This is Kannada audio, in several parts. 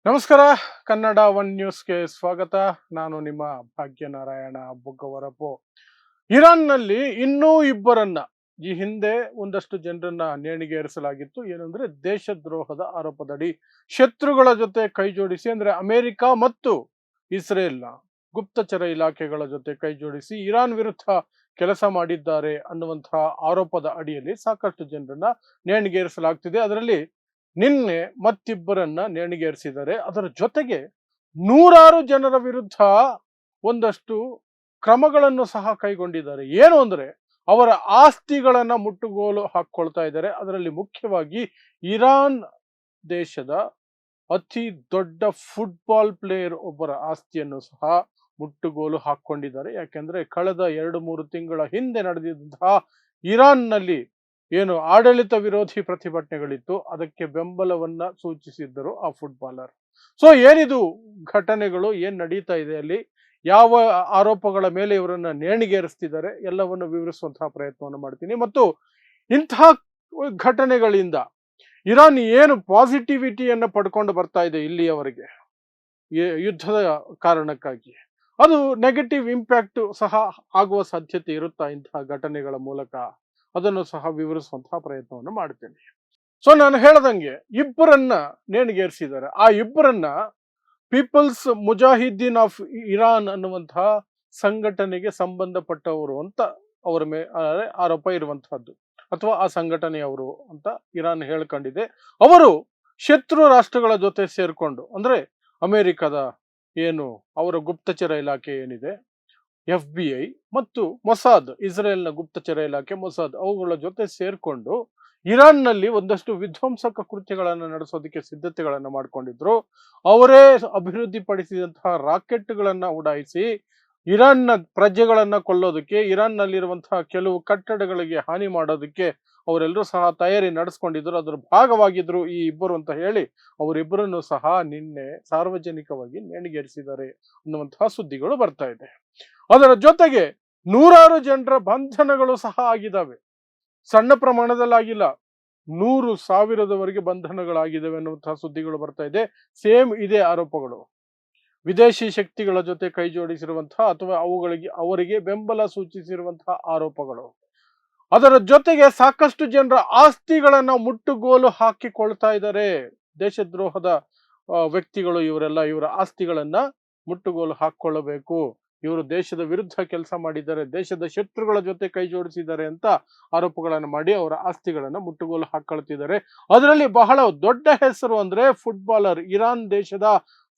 ನಮಸ್ಕಾರ. ಕನ್ನಡ ಒನ್ ನ್ಯೂಸ್ಗೆ ಸ್ವಾಗತ. ನಾನು ನಿಮ್ಮ ಭಾಗ್ಯನಾರಾಯಣ ಬುಗ್ಗವರಪು. ಇರಾನ್ನಲ್ಲಿ ಇನ್ನೂ ಇಬ್ಬರನ್ನ ಈ ಹಿಂದೆ ಒಂದಷ್ಟು ಜನರನ್ನ ನೇಣಿಗೇರಿಸಲಾಗಿತ್ತು. ಏನಂದ್ರೆ ದೇಶದ್ರೋಹದ ಆರೋಪದಡಿ ಶತ್ರುಗಳ ಜೊತೆ ಕೈ ಜೋಡಿಸಿ, ಅಂದ್ರೆ ಅಮೆರಿಕ ಮತ್ತು ಇಸ್ರೇಲ್ನ ಗುಪ್ತಚರ ಇಲಾಖೆಗಳ ಜೊತೆ ಕೈ ಜೋಡಿಸಿ ಇರಾನ್ ವಿರುದ್ಧ ಕೆಲಸ ಮಾಡಿದ್ದಾರೆ ಅನ್ನುವಂತಹ ಆರೋಪದ ಅಡಿಯಲ್ಲಿ ಸಾಕಷ್ಟು ಜನರನ್ನ ನೇಣಿಗೇರಿಸಲಾಗ್ತಿದೆ. ಅದರಲ್ಲಿ ನಿನ್ನೆ ಮತ್ತಿಬ್ಬರನ್ನ ನೇಣಿಗೇರಿಸಿದ್ದಾರೆ. ಅದರ ಜೊತೆಗೆ ನೂರಾರು ಜನರ ವಿರುದ್ಧ ಒಂದಷ್ಟು ಕ್ರಮಗಳನ್ನು ಸಹ ಕೈಗೊಂಡಿದ್ದಾರೆ. ಏನು ಅಂದ್ರೆ ಅವರ ಆಸ್ತಿಗಳನ್ನ ಮುಟ್ಟುಗೋಲು ಹಾಕೊಳ್ತಾ ಇದ್ದಾರೆ. ಅದರಲ್ಲಿ ಮುಖ್ಯವಾಗಿ ಇರಾನ್ ದೇಶದ ಅತಿ ದೊಡ್ಡ ಫುಟ್ಬಾಲ್ ಪ್ಲೇಯರ್ ಒಬ್ಬರ ಆಸ್ತಿಯನ್ನು ಸಹ ಮುಟ್ಟುಗೋಲು ಹಾಕೊಂಡಿದ್ದಾರೆ. ಯಾಕೆಂದ್ರೆ ಕಳೆದ 2-3 ತಿಂಗಳ ಹಿಂದೆ ನಡೆದಿದ್ದಂತಹ ಇರಾನ್ನಲ್ಲಿ ಏನು ಆಡಳಿತ ವಿರೋಧಿ ಪ್ರತಿಭಟನೆಗಳಿತ್ತು, ಅದಕ್ಕೆ ಬೆಂಬಲವನ್ನ ಸೂಚಿಸಿದ್ದರು ಆ ಫುಟ್ಬಾಲರ್. ಸೊ ಏನಿದು ಘಟನೆಗಳು, ಏನ್ ನಡೀತಾ ಇದೆ ಅಲ್ಲಿ, ಯಾವ ಆರೋಪಗಳ ಮೇಲೆ ಇವರನ್ನ ನೇಣಿಗೇರಿಸ್ತಿದ್ದಾರೆ, ಎಲ್ಲವನ್ನು ವಿವರಿಸುವಂತಹ ಪ್ರಯತ್ನವನ್ನು ಮಾಡ್ತೀನಿ. ಮತ್ತು ಇಂತಹ ಘಟನೆಗಳಿಂದ ಇರಾನ್ ಏನು ಪಾಸಿಟಿವಿಟಿಯನ್ನ ಪಡ್ಕೊಂಡು ಬರ್ತಾ ಇದೆ ಇಲ್ಲಿಯವರೆಗೆ ಯುದ್ಧದ ಕಾರಣಕ್ಕಾಗಿ, ಅದು ನೆಗೆಟಿವ್ ಇಂಪ್ಯಾಕ್ಟ್ ಸಹ ಆಗುವ ಸಾಧ್ಯತೆ ಇರುತ್ತಾ ಇಂತಹ ಘಟನೆಗಳ ಮೂಲಕ, ಅದನ್ನು ಸಹ ವಿವರಿಸುವಂತಹ ಪ್ರಯತ್ನವನ್ನು ಮಾಡ್ತೇನೆ. ಸೊ ನಾನು ಹೇಳದಂಗೆ ಇಬ್ಬರನ್ನ ನೇಣಿಗೇರಿಸಿದ್ದಾರೆ. ಆ ಇಬ್ಬರನ್ನ ಪೀಪಲ್ಸ್ ಮುಜಾಹಿದ್ದೀನ್ ಆಫ್ ಇರಾನ್ ಅನ್ನುವಂತಹ ಸಂಘಟನೆಗೆ ಸಂಬಂಧಪಟ್ಟವರು ಅಂತ ಅವರ ಮೇಲೆ ಆರೋಪ ಇರುವಂತಹದ್ದು, ಅಥವಾ ಆ ಸಂಘಟನೆಯವರು ಅಂತ ಇರಾನ್ ಹೇಳ್ಕೊಂಡಿದೆ. ಅವರು ಶತ್ರು ರಾಷ್ಟ್ರಗಳ ಜೊತೆ ಸೇರ್ಕೊಂಡು, ಅಂದ್ರೆ ಅಮೆರಿಕದ ಏನು ಅವರ ಗುಪ್ತಚರ ಇಲಾಖೆ ಏನಿದೆ, FBI ಮತ್ತು ಮೊಸಾದ್, ಇಸ್ರೇಲ್ನ ಗುಪ್ತಚರ ಇಲಾಖೆ ಮೊಸಾದ್, ಅವುಗಳ ಜೊತೆ ಸೇರ್ಕೊಂಡು ಇರಾನ್ನಲ್ಲಿ ಒಂದಷ್ಟು ವಿಧ್ವಂಸಕ ಕೃತ್ಯಗಳನ್ನು ನಡೆಸೋದಕ್ಕೆ ಸಿದ್ಧತೆಗಳನ್ನು ಮಾಡಿಕೊಂಡಿದ್ರು. ಅವರೇ ಅಭಿವೃದ್ಧಿಪಡಿಸಿದಂತಹ ರಾಕೆಟ್ಗಳನ್ನ ಉಡಾಯಿಸಿ ಇರಾನ್ನ ಪ್ರಜೆಗಳನ್ನ ಕೊಲ್ಲೋದಕ್ಕೆ, ಇರಾನ್ನಲ್ಲಿರುವಂತಹ ಕೆಲವು ಕಟ್ಟಡಗಳಿಗೆ ಹಾನಿ ಮಾಡೋದಕ್ಕೆ ಅವರೆಲ್ಲರೂ ಸಹ ತಯಾರಿ ನಡೆಸ್ಕೊಂಡಿದ್ರು. ಅದರ ಭಾಗವಾಗಿದ್ರು ಈ ಇಬ್ಬರು ಅಂತ ಹೇಳಿ ಅವರಿಬ್ಬರನ್ನು ಸಹ ನಿನ್ನೆ ಸಾರ್ವಜನಿಕವಾಗಿ ನೇಣಿಗೇರಿಸಿದ್ದಾರೆ ಅನ್ನುವಂತಹ ಸುದ್ದಿಗಳು ಬರ್ತಾ ಇದೆ. ಅದರ ಜೊತೆಗೆ ನೂರಾರು ಜನರ ಬಂಧನಗಳು ಸಹ ಆಗಿದ್ದಾವೆ. ಸಣ್ಣ ಪ್ರಮಾಣದಲ್ಲಾಗಿಲ್ಲ, 100,000ದವರೆಗೆ ಬಂಧನಗಳಾಗಿದ್ದಾವೆ ಅನ್ನುವಂತಹ ಸುದ್ದಿಗಳು ಬರ್ತಾ ಇದೆ. ಸೇಮ್ ಇದೇ ಆರೋಪಗಳು ವಿದೇಶಿ ಶಕ್ತಿಗಳ ಜೊತೆ ಕೈ ಜೋಡಿಸಿರುವಂತಹ ಅಥವಾ ಅವರಿಗೆ ಬೆಂಬಲ ಸೂಚಿಸಿರುವಂತಹ ಆರೋಪಗಳು. ಅದರ ಜೊತೆಗೆ ಸಾಕಷ್ಟು ಜನರ ಆಸ್ತಿಗಳನ್ನ ಮುಟ್ಟುಗೋಲು ಹಾಕಿಕೊಳ್ತಾ ಇದ್ದಾರೆ. ದೇಶದ್ರೋಹದ ವ್ಯಕ್ತಿಗಳು ಇವರೆಲ್ಲ ಇವರ ಆಸ್ತಿಗಳನ್ನ ಮುಟ್ಟುಗೋಲು ಹಾಕೊಳ್ಳಬೇಕು, ಇವರು ದೇಶದ ವಿರುದ್ಧ ಕೆಲಸ ಮಾಡಿದ್ದಾರೆ, ದೇಶದ ಶತ್ರುಗಳ ಜೊತೆ ಕೈ ಜೋಡಿಸಿದ್ದಾರೆ ಅಂತ ಆರೋಪಗಳನ್ನು ಮಾಡಿ ಅವರ ಆಸ್ತಿಗಳನ್ನ ಮುಟ್ಟುಗೋಲು ಹಾಕೊಳ್ತಿದ್ದಾರೆ. ಅದರಲ್ಲಿ ಬಹಳ ದೊಡ್ಡ ಹೆಸರು ಅಂದ್ರೆ ಫುಟ್ಬಾಲರ್, ಇರಾನ್ ದೇಶದ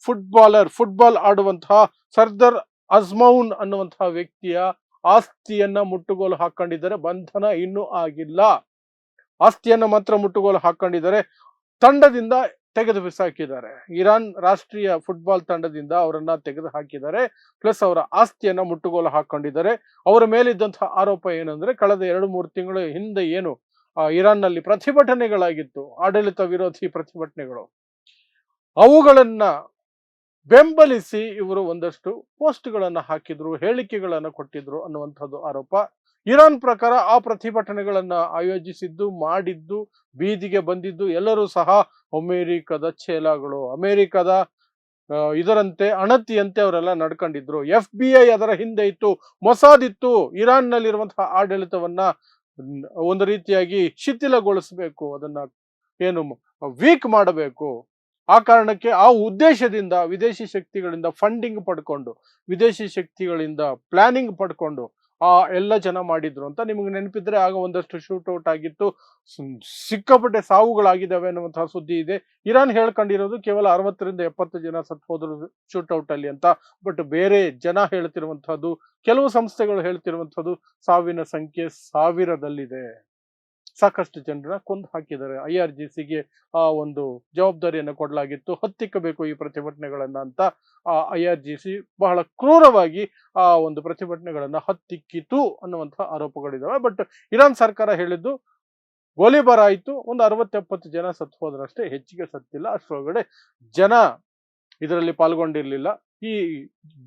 ಫುಟ್ಬಾಲ್ ಆಡುವಂತಹ ಸರ್ದಾರ್ ಅಜ್ಮೌನ್ ಅನ್ನುವಂತಹ ವ್ಯಕ್ತಿಯ ಆಸ್ತಿಯನ್ನ ಮುಟ್ಟುಗೋಲು ಹಾಕೊಂಡಿದ್ದಾರೆ. ಬಂಧನ ಇನ್ನೂ ಆಗಿಲ್ಲ, ಆಸ್ತಿಯನ್ನ ಮಾತ್ರ ಮುಟ್ಟುಗೋಲು ಹಾಕೊಂಡಿದ್ದಾರೆ. ತಂಡದಿಂದ ತೆಗೆದು ಬಿಸಾಕಿದ್ದಾರೆ. ಇರಾನ್ ರಾಷ್ಟ್ರೀಯ ಫುಟ್ಬಾಲ್ ತಂಡದಿಂದ ಅವರನ್ನ ತೆಗೆದು ಹಾಕಿದ್ದಾರೆ. ಪ್ಲಸ್ ಅವರ ಆಸ್ತಿಯನ್ನ ಮುಟ್ಟುಗೋಲು ಹಾಕೊಂಡಿದ್ದಾರೆ. ಅವರ ಮೇಲಿದ್ದಂತಹ ಆರೋಪ ಏನಂದ್ರೆ, ಕಳೆದ 2-3 ತಿಂಗಳ ಹಿಂದೆ ಏನು ಇರಾನ್ನಲ್ಲಿ ಪ್ರತಿಭಟನೆಗಳಾಗಿತ್ತು, ಆಡಳಿತ ವಿರೋಧಿ ಪ್ರತಿಭಟನೆಗಳು, ಅವುಗಳನ್ನ ಬೆಂಬಲಿಸಿ ಇವರು ಒಂದಷ್ಟು ಪೋಸ್ಟ್ಗಳನ್ನ ಹಾಕಿದ್ರು, ಹೇಳಿಕೆಗಳನ್ನ ಕೊಟ್ಟಿದ್ರು ಅನ್ನುವಂಥದ್ದು ಆರೋಪ. ಇರಾನ್ ಪ್ರಕಾರ ಆ ಪ್ರತಿಭಟನೆಗಳನ್ನ ಆಯೋಜಿಸಿದ್ದು, ಮಾಡಿದ್ದು, ಬೀದಿಗೆ ಬಂದಿದ್ದು ಎಲ್ಲರೂ ಸಹ ಅಮೆರಿಕದ ಚೇಲಾಗಳು, ಅಮೆರಿಕದ ಇದರಂತೆ ಅಣತಿಯಂತೆ ಅವರೆಲ್ಲ ನಡ್ಕೊಂಡಿದ್ರು. FBI ಅದರ ಹಿಂದೆ ಇತ್ತು, ಮೊಸಾದ್ ಇತ್ತು. ಇರಾನ್ನಲ್ಲಿರುವಂತಹ ಆಡಳಿತವನ್ನ ಒಂದು ರೀತಿಯಾಗಿ ಶಿಥಿಲಗೊಳಿಸಬೇಕು, ಅದನ್ನ ಏನು ವೀಕ್ ಮಾಡಬೇಕು. ಆ ಕಾರಣಕ್ಕೆ, ಆ ಉದ್ದೇಶದಿಂದ ವಿದೇಶಿ ಶಕ್ತಿಗಳಿಂದ ಫಂಡಿಂಗ್ ಪಡ್ಕೊಂಡು, ವಿದೇಶಿ ಶಕ್ತಿಗಳಿಂದ ಪ್ಲಾನಿಂಗ್ ಪಡ್ಕೊಂಡು ಆ ಎಲ್ಲ ಜನ ಮಾಡಿದ್ರು ಅಂತ ನಿಮಗೆ ನೆನಪಿದ್ರೆ, ಆಗ ಒಂದಷ್ಟು ಶೂಟ್ಔಟ್ ಆಗಿತ್ತು, ಸಿಕ್ಕಾಪಟ್ಟೆ ಸಾವುಗಳಾಗಿದ್ದಾವೆ ಅನ್ನುವಂತಹ ಸುದ್ದಿ ಇದೆ. ಇರಾನ್ ಹೇಳ್ಕೊಂಡಿರೋದು ಕೇವಲ 60-70 ಜನ ಸತ್ತು ಹೋದ್ರು ಶೂಟ್ಔಟ್ ಅಲ್ಲಿ ಅಂತ. ಬಟ್ ಬೇರೆ ಜನ ಹೇಳ್ತಿರುವಂತಹದ್ದು, ಕೆಲವು ಸಂಸ್ಥೆಗಳು ಹೇಳ್ತಿರುವಂತಹದ್ದು, ಸಾವಿನ ಸಂಖ್ಯೆ 1000ದಲ್ಲಿದೆ. ಸಾಕಷ್ಟು ಜನರನ್ನ ಕೊಂದು ಹಾಕಿದ್ದಾರೆ. IRGCಗೆ ಆ ಒಂದು ಜವಾಬ್ದಾರಿಯನ್ನು ಕೊಡಲಾಗಿತ್ತು, ಹತ್ತಿಕ್ಕಬೇಕು ಈ ಪ್ರತಿಭಟನೆಗಳನ್ನ ಅಂತ. IRGC ಬಹಳ ಕ್ರೂರವಾಗಿ ಆ ಒಂದು ಪ್ರತಿಭಟನೆಗಳನ್ನ ಹತ್ತಿಕ್ಕಿತು ಅನ್ನುವಂತಹ ಆರೋಪಗಳಿದಾವೆ. ಬಟ್ ಇರಾನ್ ಸರ್ಕಾರ ಹೇಳಿದ್ದು, ಗೋಲಿಬಾರ್ ಆಯ್ತು, ಒಂದು 60-70 ಜನ ಸತ್ತು ಹೋದ್ರಷ್ಟೇ, ಹೆಚ್ಚಿಗೆ ಸತ್ತಿಲ್ಲ. ಅಷ್ಟರೊಳಗಡೆ ಜನ ಇದರಲ್ಲಿ ಪಾಲ್ಗೊಂಡಿರ್ಲಿಲ್ಲ. ಈ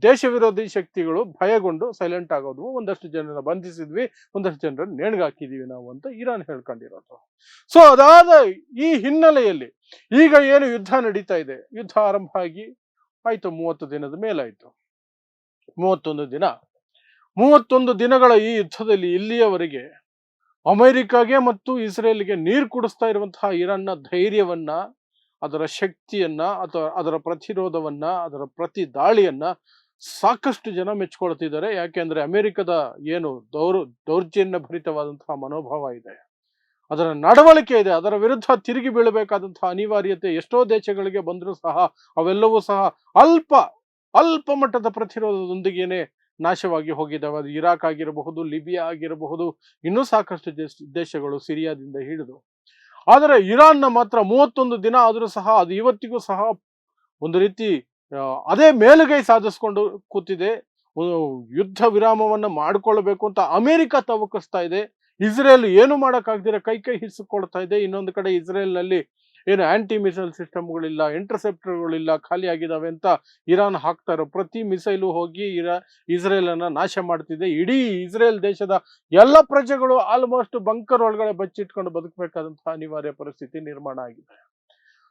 ದೇಶ ವಿರೋಧಿ ಶಕ್ತಿಗಳು ಭಯಗೊಂಡು ಸೈಲೆಂಟ್ ಆಗೋದು, ಒಂದಷ್ಟು ಜನರನ್ನ ಬಂಧಿಸಿದ್ವಿ, ಒಂದಷ್ಟು ಜನರನ್ನ ನೇಣ್ಗಾಕಿದೀವಿ ನಾವು ಅಂತ ಇರಾನ್ ಹೇಳ್ಕೊಂಡಿರೋದು. ಸೊ ಅದಾದ ಈ ಹಿನ್ನೆಲೆಯಲ್ಲಿ ಈಗ ಏನು ಯುದ್ಧ ನಡೀತಾ ಇದೆ, ಯುದ್ಧ ಆರಂಭ ಆಗಿ ಆಯ್ತು 30 ದಿನದ ಮೇಲಾಯ್ತು. 31 ದಿನಗಳ ಈ ಯುದ್ಧದಲ್ಲಿ ಇಲ್ಲಿಯವರೆಗೆ ಅಮೆರಿಕಾಗೆ ಮತ್ತು ಇಸ್ರೇಲ್ಗೆ ನೀರು ಕುಡಿಸ್ತಾ ಇರುವಂತಹ ಇರಾನ್ನ ಧೈರ್ಯವನ್ನ, ಅದರ ಶಕ್ತಿಯನ್ನ, ಅಥವಾ ಅದರ ಪ್ರತಿರೋಧವನ್ನ, ಅದರ ಪ್ರತಿ ದಾಳಿಯನ್ನ ಸಾಕಷ್ಟು ಜನ ಮೆಚ್ಕೊಳ್ತಿದ್ದಾರೆ. ಯಾಕೆಂದ್ರೆ ಅಮೆರಿಕದ ಏನು ದೌರ್ಜನ್ಯ ಭರಿತವಾದಂತಹ ಮನೋಭಾವ ಇದೆ, ಅದರ ನಡವಳಿಕೆ ಇದೆ, ಅದರ ವಿರುದ್ಧ ತಿರುಗಿ ಬೀಳಬೇಕಾದಂತಹ ಅನಿವಾರ್ಯತೆ ಎಷ್ಟೋ ದೇಶಗಳಿಗೆ ಬಂದರೂ ಸಹ ಅವೆಲ್ಲವೂ ಸಹ ಅಲ್ಪ ಮಟ್ಟದ ಪ್ರತಿರೋಧದೊಂದಿಗೇನೆ ನಾಶವಾಗಿ ಹೋಗಿದ್ದಾವೆ. ಅದು ಇರಾಕ್ ಆಗಿರಬಹುದು, ಲಿಬಿಯಾ ಆಗಿರಬಹುದು, ಇನ್ನೂ ಸಾಕಷ್ಟು ದೇಶಗಳು, ಸಿರಿಯಾದಿಂದ ಹಿಡಿದು. ಆದರೆ ಇರಾನ್ನ ಮಾತ್ರ 31 ದಿನ ಆದರೂ ಸಹ ಅದು ಇವತ್ತಿಗೂ ಸಹ ಒಂದು ರೀತಿ ಅದೇ ಮೇಲುಗೈ ಸಾಧಿಸ್ಕೊಂಡು ಕೂತಿದೆ. ಯುದ್ಧ ವಿರಾಮವನ್ನ ಮಾಡಿಕೊಳ್ಬೇಕು ಅಂತ ಅಮೆರಿಕ ತವಕಿಸ್ತಾ ಇದೆ. ಇಸ್ರೇಲ್ ಏನು ಮಾಡೋಕ್ಕಾಗ್ದಿರ ಕೈ ಹಿಸ್ಕೊಳ್ತಾ ಇದೆ. ಇನ್ನೊಂದು ಕಡೆ ಇಸ್ರೇಲ್ನಲ್ಲಿ ಏನು ಆಂಟಿ ಮಿಸೈಲ್ ಸಿಸ್ಟಮ್ಗಳಿಲ್ಲ, ಇಂಟರ್ಸೆಪ್ಟರ್ಗಳಿಲ್ಲ, ಖಾಲಿ ಆಗಿದ್ದಾವೆ ಅಂತ ಇರಾನ್ ಹಾಕ್ತಾ ಇರೋ ಪ್ರತಿ ಮಿಸೈಲು ಹೋಗಿ ಇಸ್ರೇಲ್ ಅನ್ನ ನಾಶ ಮಾಡ್ತಿದೆ. ಇಡೀ ಇಸ್ರೇಲ್ ದೇಶದ ಎಲ್ಲ ಪ್ರಜೆಗಳು ಆಲ್ಮೋಸ್ಟ್ ಬಂಕರ್ ಒಳಗಡೆ ಬಚ್ಚಿಟ್ಕೊಂಡು ಬದುಕಬೇಕಾದಂತಹ ಅನಿವಾರ್ಯ ಪರಿಸ್ಥಿತಿ ನಿರ್ಮಾಣ ಆಗಿದೆ.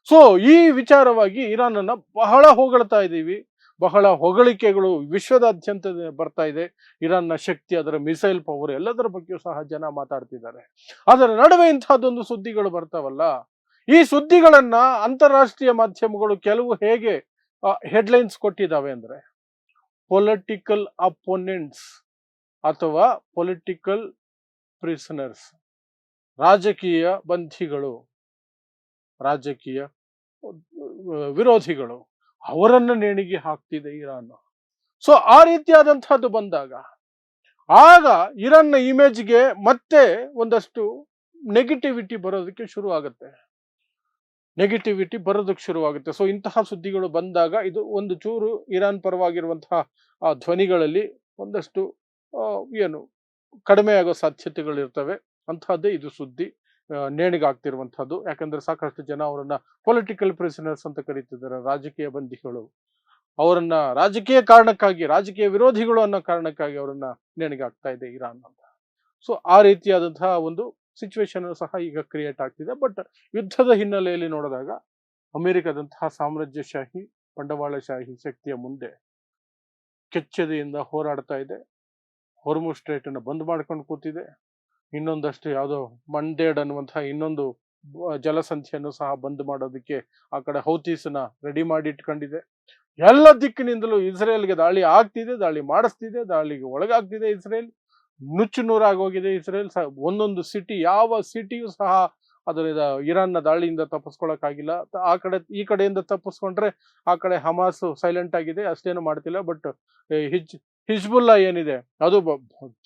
ಸೊ ಈ ವಿಚಾರವಾಗಿ ಇರಾನ್ ಅನ್ನ ಬಹಳ ಹೊಗಳ್ತಾ ಇದ್ದೀವಿ, ಬಹಳ ಹೊಗಳಿಕೆಗಳು ವಿಶ್ವದಾದ್ಯಂತ ಬರ್ತಾ ಇದೆ. ಇರಾನ್ನ ಶಕ್ತಿ, ಅದರ ಮಿಸೈಲ್ ಪವರ್, ಎಲ್ಲದರ ಬಗ್ಗೆಯೂ ಸಹ ಜನ ಮಾತಾಡ್ತಿದ್ದಾರೆ. ಅದರ ನಡುವೆ ಇಂತಹದ್ದೊಂದು ಸುದ್ದಿಗಳು ಬರ್ತಾವಲ್ಲ, ಈ ಸುದ್ದಿಗಳನ್ನ ಅಂತಾರಾಷ್ಟ್ರೀಯ ಮಾಧ್ಯಮಗಳು ಕೆಲವು ಹೇಗೆ ಹೆಡ್ಲೈನ್ಸ್ ಕೊಟ್ಟಿದ್ದಾವೆ ಅಂದ್ರೆ, ಪೊಲಿಟಿಕಲ್ ಅಪೋನೆಂಟ್ಸ್ ಅಥವಾ ಪೊಲಿಟಿಕಲ್ ಪ್ರಿಸನರ್ಸ್, ರಾಜಕೀಯ ಬಂಧಿಗಳು, ರಾಜಕೀಯ ವಿರೋಧಿಗಳು, ಅವರನ್ನ ನೇಣಿಗೆ ಹಾಕ್ತಿದೆ ಇರಾನ್. ಸೊ ಆ ರೀತಿಯಾದಂತಹದ್ದು ಬಂದಾಗ ಆಗ ಇರಾನ್ನ ಇಮೇಜ್ಗೆ ಮತ್ತೆ ಒಂದಷ್ಟು ನೆಗೆಟಿವಿಟಿ ಬರೋದಕ್ಕೆ ಶುರು ಆಗುತ್ತೆ. ಸೊ ಇಂತಹ ಸುದ್ದಿಗಳು ಬಂದಾಗ ಇದು ಒಂದು ಚೂರು ಇರಾನ್ ಪರವಾಗಿರುವಂತಹ ಧ್ವನಿಗಳಲ್ಲಿ ಒಂದಷ್ಟು ಏನು ಕಡಿಮೆ ಆಗೋ ಸಾಧ್ಯತೆಗಳಿರ್ತವೆ. ಅಂತಹದ್ದೇ ಇದು ಸುದ್ದಿ ನೇಣಿಗಾಗ್ತಿರುವಂತಹದ್ದು. ಯಾಕಂದ್ರೆ ಸಾಕಷ್ಟು ಜನ ಅವರನ್ನ ಪೊಲಿಟಿಕಲ್ ಪ್ರಿಸನರ್ಸ್ ಅಂತ ಕರೀತಿದ್ದಾರೆ, ರಾಜಕೀಯ ಬಂಧಿಗಳು. ಅವರನ್ನ ರಾಜಕೀಯ ಕಾರಣಕ್ಕಾಗಿ, ರಾಜಕೀಯ ವಿರೋಧಿಗಳು ಅನ್ನೋ ಕಾರಣಕ್ಕಾಗಿ ಅವರನ್ನ ನೇಣಿಗಾಗ್ತಾ ಇದೆ ಇರಾನ್ ಅಂತ. ಸೊ ಆ ರೀತಿಯಾದಂತಹ ಒಂದು ಸಿಚುವೇಶನ್ ಸಹ ಈಗ ಕ್ರಿಯೇಟ್ ಆಗ್ತಿದೆ. ಬಟ್ ಯುದ್ಧದ ಹಿನ್ನೆಲೆಯಲ್ಲಿ ನೋಡಿದಾಗ ಅಮೆರಿಕದಂತಹ ಸಾಮ್ರಾಜ್ಯಶಾಹಿ ಬಂಡವಾಳಶಾಹಿ ಶಕ್ತಿಯ ಮುಂದೆ ಕೆಚ್ಚೆದೆಯಿಂದ ಹೋರಾಡ್ತಾ ಇದೆ. ಹೊರ್ಮುಜ್ ಸ್ಟ್ರೇಟ್ ಅನ್ನು ಬಂದ್ ಮಾಡ್ಕೊಂಡು ಕೂತಿದೆ. ಇನ್ನೊಂದಷ್ಟು ಯಾವುದೋ ಮಂಡೇಡ್ ಅನ್ನುವಂತಹ ಇನ್ನೊಂದು ಜಲಸಂಧಿಯನ್ನು ಸಹ ಬಂದ್ ಮಾಡೋದಕ್ಕೆ ಆ ಕಡೆ ಹೌತೀಸ್ನ ರೆಡಿ ಮಾಡಿ ಇಟ್ಕೊಂಡಿದೆ. ಎಲ್ಲ ದಿಕ್ಕಿನಿಂದಲೂ ಇಸ್ರೇಲ್ಗೆ ದಾಳಿ ಆಗ್ತಿದೆ, ದಾಳಿ ಮಾಡಿಸ್ತಿದೆ, ದಾಳಿಗೆ ಒಳಗಾಗ್ತಿದೆ ಇಸ್ರೇಲ್. ನುಚ್ಚು ನೂರಾಗೋಗಿದೆ ಇಸ್ರೇಲ್. ಒಂದೊಂದು ಸಿಟಿ, ಯಾವ ಸಿಟಿಯೂ ಸಹ ಅದರಿಂದ ಇರಾನ್ನ ದಾಳಿಯಿಂದ ತಪ್ಪಿಸ್ಕೊಳಕ್ಕಾಗಿಲ್ಲ. ಈ ಕಡೆಯಿಂದ ತಪ್ಪಿಸ್ಕೊಂಡ್ರೆ ಆ ಕಡೆ ಹಮಾಸ್ ಸೈಲೆಂಟ್ ಆಗಿದೆ, ಅಷ್ಟೇನು ಮಾಡ್ತಿಲ್ಲ. ಬಟ್ ಹಿಜ್ಬುಲ್ಲಾ ಏನಿದೆ ಅದು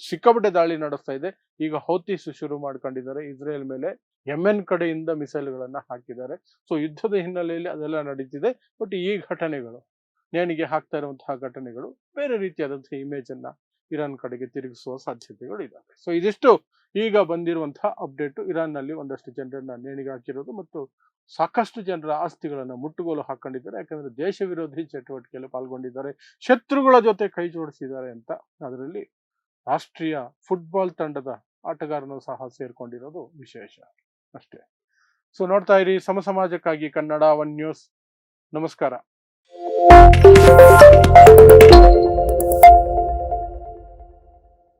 ಸಿಕ್ಕಾಪಟ್ಟೆ ದಾಳಿ ನಡೆಸ್ತಾ ಇದೆ. ಈಗ ಹೌತೀಸ್ ಶುರು ಮಾಡ್ಕೊಂಡಿದ್ದಾರೆ ಇಸ್ರೇಲ್ ಮೇಲೆ, ಯೆಮೆನ್ ಕಡೆಯಿಂದ ಮಿಸೈಲ್ಗಳನ್ನ ಹಾಕಿದ್ದಾರೆ. ಸೊ ಯುದ್ಧದ ಹಿನ್ನೆಲೆಯಲ್ಲಿ ಅದೆಲ್ಲ ನಡೀತಿದೆ. ಬಟ್ ಈ ಘಟನೆಗಳು, ನೇಣಿಗೆ ಹಾಕ್ತಾ ಇರುವಂತಹ ಘಟನೆಗಳು ಬೇರೆ ರೀತಿಯಾದಂತಹ ಇಮೇಜ್ ಅನ್ನ ಇರಾನ್ ಕಡೆಗೆ ತಿರುಗಿಸುವ ಸಾಧ್ಯತೆಗಳು ಇದಾವೆ. ಸೊ ಇದಿಷ್ಟು ಈಗ ಬಂದಿರುವಂತಹ ಅಪ್ಡೇಟ್. ಇರಾನ್ ನಲ್ಲಿ ಒಂದಷ್ಟು ಜನರನ್ನ ನೇಣಿಗೆ ಹಾಕಿರೋದು ಮತ್ತು ಸಾಕಷ್ಟು ಜನರ ಆಸ್ತಿಗಳನ್ನ ಮುಟ್ಟುಗೋಲು ಹಾಕೊಂಡಿದ್ದಾರೆ. ಯಾಕಂದ್ರೆ ದೇಶ ವಿರೋಧಿ ಚಟುವಟಿಕೆಯಲ್ಲಿ ಪಾಲ್ಗೊಂಡಿದ್ದಾರೆ, ಶತ್ರುಗಳ ಜೊತೆ ಕೈ ಜೋಡಿಸಿದ್ದಾರೆ ಅಂತ. ಅದರಲ್ಲಿ ರಾಷ್ಟ್ರೀಯ ಫುಟ್ಬಾಲ್ ತಂಡದ ಆಟಗಾರನು ಸಹ ಸೇರ್ಕೊಂಡಿರೋದು ವಿಶೇಷ ಅಷ್ಟೇ. ಸೊ ನೋಡ್ತಾ ಇರಿ ಸಮಾಜಕ್ಕಾಗಿ ಕನ್ನಡ 1 ನ್ಯೂಸ್. ನಮಸ್ಕಾರ.